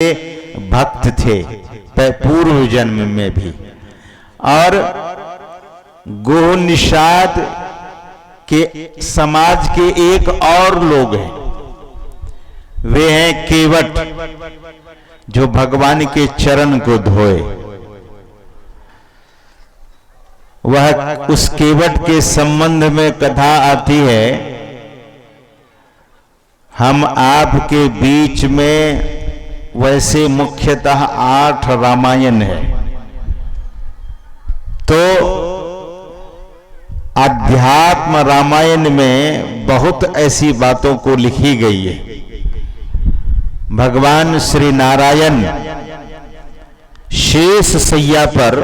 भक्त थे पूर्व जन्म में भी। और गोह निषाद के समाज के एक और लोग हैं, वे हैं केवट, जो भगवान के चरण को धोए। वह उस केवट के संबंध में कथा आती है, हम आपके बीच में वैसे मुख्यतः 8 रामायण है, तो अध्यात्म रामायण में बहुत ऐसी बातों को लिखी गई है। भगवान श्री नारायण शेष शैया पर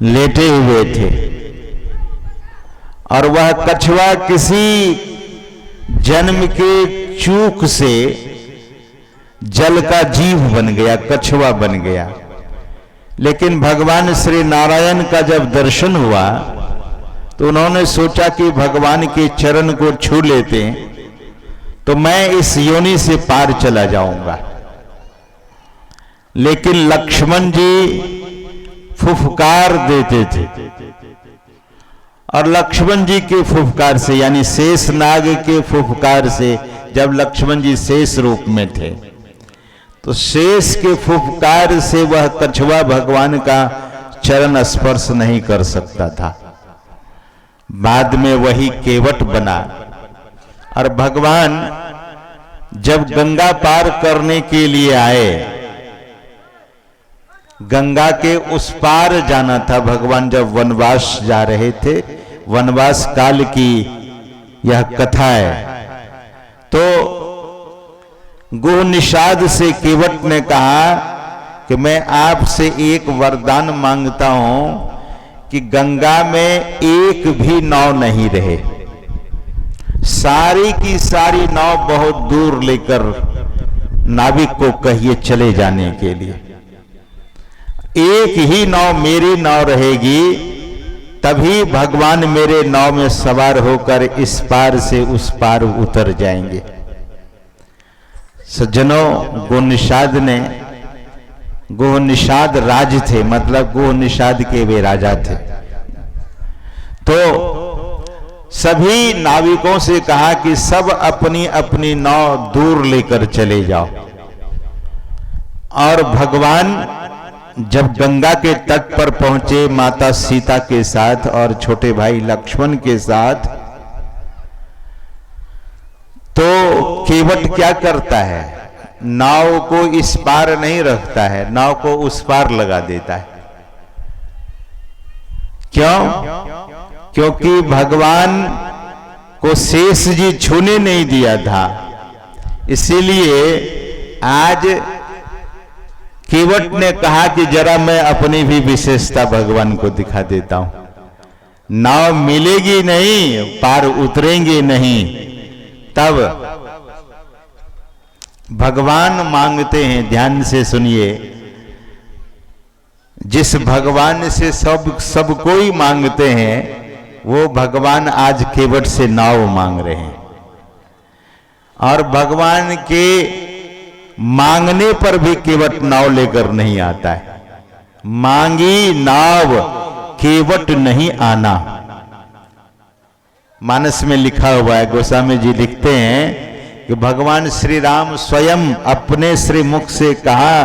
लेटे हुए थे और वह कछुआ किसी जन्म के चूक से जल का जीव बन गया, कछुआ बन गया। लेकिन भगवान श्री नारायण का जब दर्शन हुआ तो उन्होंने सोचा कि भगवान के चरण को छू लेते हैं तो मैं इस योनि से पार चला जाऊंगा। लेकिन लक्ष्मण जी फुफकार देते थे और लक्ष्मण जी के फुफकार से, यानी शेष नाग के फुफकार से, जब लक्ष्मण जी शेष रूप में थे तो शेष के फुफकार से वह कछुआ भगवान का चरण स्पर्श नहीं कर सकता था। बाद में वही केवट बना और भगवान जब गंगा पार करने के लिए आए, गंगा के उस पार जाना था। भगवान जब वनवास जा रहे थे, वनवास काल की यह कथा है, तो गोह निषाद से केवट ने कहा कि मैं आपसे एक वरदान मांगता हूं कि गंगा में एक भी नाव नहीं रहे, सारी की सारी नाव बहुत दूर लेकर नाविक को कहिए चले जाने के लिए। एक ही नाव मेरी नाव रहेगी, तभी भगवान मेरे नाव में सवार होकर इस पार से उस पार उतर जाएंगे। सज्जनों, गोह निषाद राज थे, मतलब गोह निषाद के वे राजा थे। तो सभी नाविकों से कहा कि सब अपनी अपनी नाव दूर लेकर चले जाओ। और भगवान जब गंगा के तट पर पहुंचे माता सीता के साथ और छोटे भाई लक्ष्मण के साथ, तो केवट क्या करता है, नाव को इस पार नहीं रखता है, नाव को उस पार लगा देता है। क्यों? क्योंकि भगवान को शेष जी छूने नहीं दिया था। इसीलिए आज केवट ने कहा कि जरा मैं अपनी भी विशेषता भगवान को दिखा देता हूं। नाव मिलेगी नहीं, पार उतरेंगे नहीं। तब भगवान मांगते हैं, ध्यान से सुनिए, जिस भगवान से सब कोई मांगते हैं वो भगवान आज केवट से नाव मांग रहे हैं। और भगवान के मांगने पर भी केवट नाव लेकर नहीं आता है। मांगी नाव केवट नहीं आना, मानस में लिखा हुआ है। गोस्वामी जी लिखते हैं कि भगवान श्री राम स्वयं अपने श्री मुख से कहा,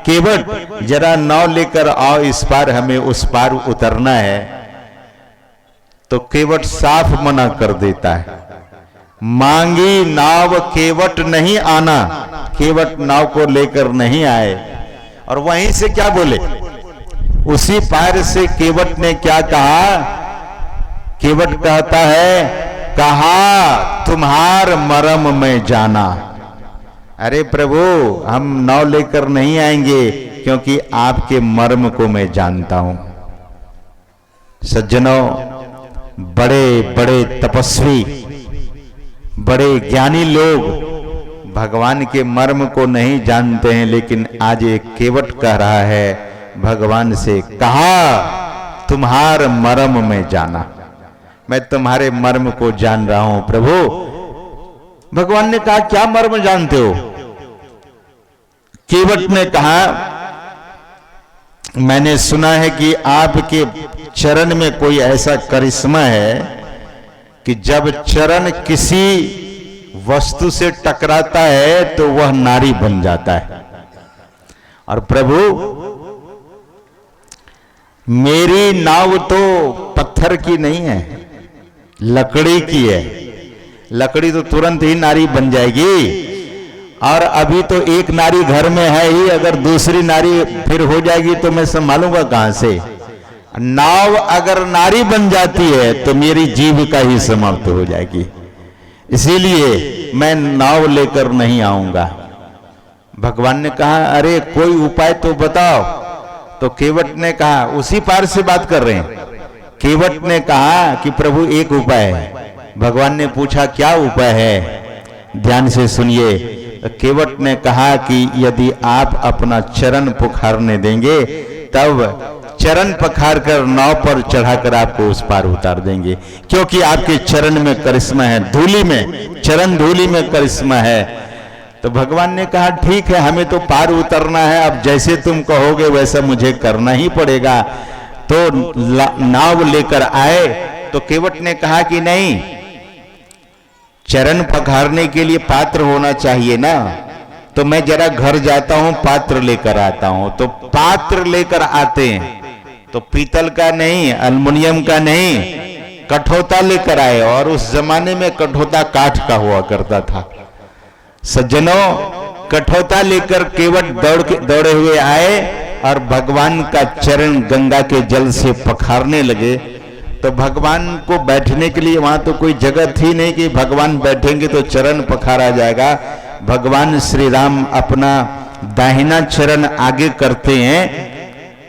केवट जरा नाव लेकर आओ इस पार, हमें उस पार उतरना है। तो केवट साफ मना कर देता है, मांगी नाव केवट नहीं आना, केवट नाव को लेकर नहीं आए। और वहीं से क्या बोले, उसी पार से केवट ने क्या कहा, केवट कहता है, कहा तुम्हार मरम में जाना। अरे प्रभु, हम नाव लेकर नहीं आएंगे क्योंकि आपके मर्म को मैं जानता हूं। सज्जनों, बड़े बड़े तपस्वी, बड़े ज्ञानी लोग भगवान के मर्म को नहीं जानते हैं, लेकिन आज एक केवट कह रहा है भगवान से, कहा तुम्हार मर्म में जाना, मैं तुम्हारे मर्म को जान रहा हूं प्रभु। भगवान ने कहा क्या मर्म जानते हो? केवट ने कहा, मैंने सुना है कि आपके चरण में कोई ऐसा करिश्मा है कि जब चरण किसी वस्तु से टकराता है तो वह नारी बन जाता है। और प्रभु, मेरी नाव तो पत्थर की नहीं है, लकड़ी की है। लकड़ी तो तुरंत ही नारी बन जाएगी, और अभी तो एक नारी घर में है ही, अगर दूसरी नारी फिर हो जाएगी तो मैं संभालूंगा कहां से। नाव अगर नारी बन जाती है तो मेरी जीविका ही समाप्त हो जाएगी, इसीलिए मैं नाव लेकर नहीं आऊंगा। भगवान ने कहा, अरे कोई उपाय तो बताओ। तो केवट ने कहा, उसी पार से बात कर रहे हैं। केवट ने कहा कि प्रभु एक उपाय है। भगवान ने पूछा, क्या उपाय है? ध्यान से सुनिए। केवट ने कहा कि यदि आप अपना चरण पुकारने देंगे तब चरण पखार कर नाव पर चढ़ाकर आपको उस पार उतार देंगे, क्योंकि आपके चरण में करिश्मा है, धूलि में, चरण धूलि में करिश्मा है। तो भगवान ने कहा, ठीक है, हमें तो पार उतरना है, अब जैसे तुम कहोगे वैसा मुझे करना ही पड़ेगा। तो नाव लेकर आए। तो केवट ने कहा कि नहीं, चरण पखारने के लिए पात्र होना चाहिए ना, तो मैं जरा घर जाता हूं, पात्र लेकर आता हूं। तो पात्र लेकर आते हैं, तो पीतल का नहीं, एल्युमिनियम का नहीं, कठोता लेकर आए। और उस जमाने में कठोता काठ का हुआ करता था। सज्जनों, कठोता लेकर केवट दौड़े हुए आए और भगवान का चरण गंगा के जल से पखारने लगे। तो भगवान को बैठने के लिए वहां तो कोई जगह थी नहीं कि भगवान बैठेंगे तो चरण पखारा जाएगा। भगवान श्री राम अपना दाहिना चरण आगे करते हैं,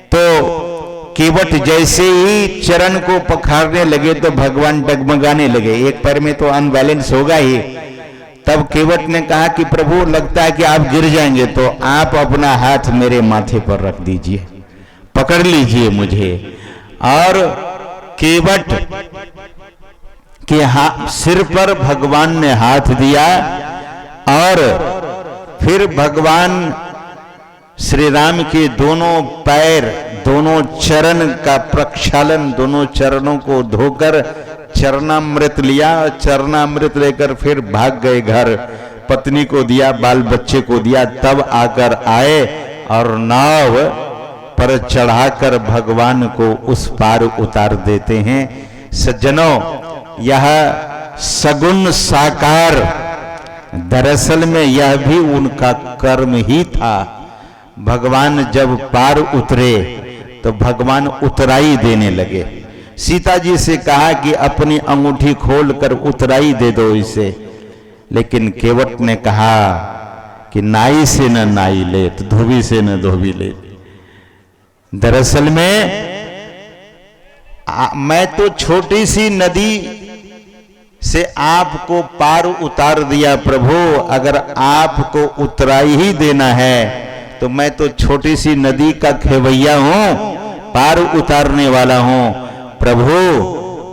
तो केवट जैसे ही चरण को पखारने लगे तो भगवान डगमगाने लगे, एक पैर में तो अनबैलेंस होगा ही। तब केवट ने कहा कि प्रभु, लगता है कि आप गिर जाएंगे, तो आप अपना हाथ मेरे माथे पर रख दीजिए, पकड़ लीजिए मुझे। और केवट के सिर पर भगवान ने हाथ दिया और फिर भगवान श्री राम के दोनों पैर, दोनों चरण का प्रक्षालन, दोनों चरणों को धोकर चरणामृत लिया। चरणामृत लेकर फिर भाग गए घर, पत्नी को दिया, बाल बच्चे को दिया। तब आकर आए और नाव पर चढ़ाकर भगवान को उस पार उतार देते हैं। सज्जनों, यह सगुण साकार, दरअसल में यह भी उनका कर्म ही था। भगवान जब पार उतरे तो भगवान उतराई देने लगे। सीता जी से कहा कि अपनी अंगूठी खोलकर उतराई दे दो इसे, लेकिन केवट ने कहा कि नाई से न नाई ले, तो धोबी से न धोबी ले। दरअसल में मैं तो छोटी सी नदी से आपको पार उतार दिया प्रभु, अगर आपको उतराई ही देना है तो मैं तो छोटी सी नदी का खेवैया हूं, पार उतारने वाला हूं। प्रभु,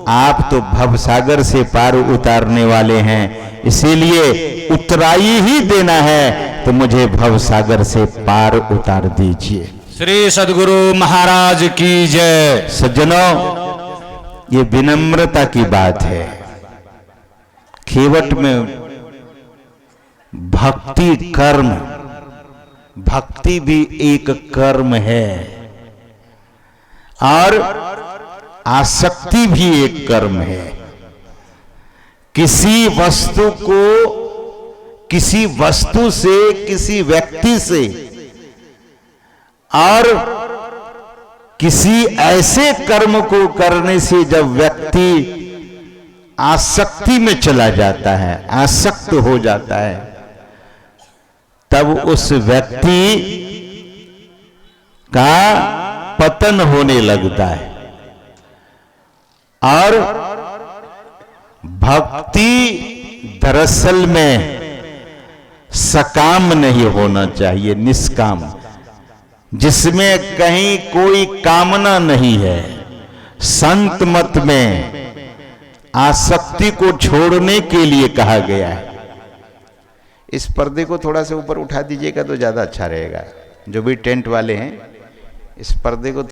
आप तो भवसागर से पार उतारने वाले हैं, इसीलिए उतराई ही देना है तो मुझे भवसागर से पार उतार दीजिए। श्री सद्गुरु महाराज की जय। सज्जनों, ये विनम्रता की बात है। केवट में भक्ति कर्म, भक्ति भी एक कर्म है और आसक्ति भी एक कर्म है। किसी वस्तु को, किसी वस्तु से, किसी व्यक्ति से और किसी ऐसे कर्म को करने से जब व्यक्ति आसक्ति में चला जाता है, आसक्त हो जाता है, तब उस व्यक्ति का पतन होने लगता है। और भक्ति दरअसल में सकाम नहीं होना चाहिए, निष्काम, जिसमें कहीं कोई कामना नहीं है। संत मत में आसक्ति को छोड़ने के लिए कहा गया है इस पर्दे को थोड़ा सा ऊपर उठा दीजिएगा तो ज़्यादा अच्छा रहेगा। जो भी टेंट वाले हैं इस पर्दे को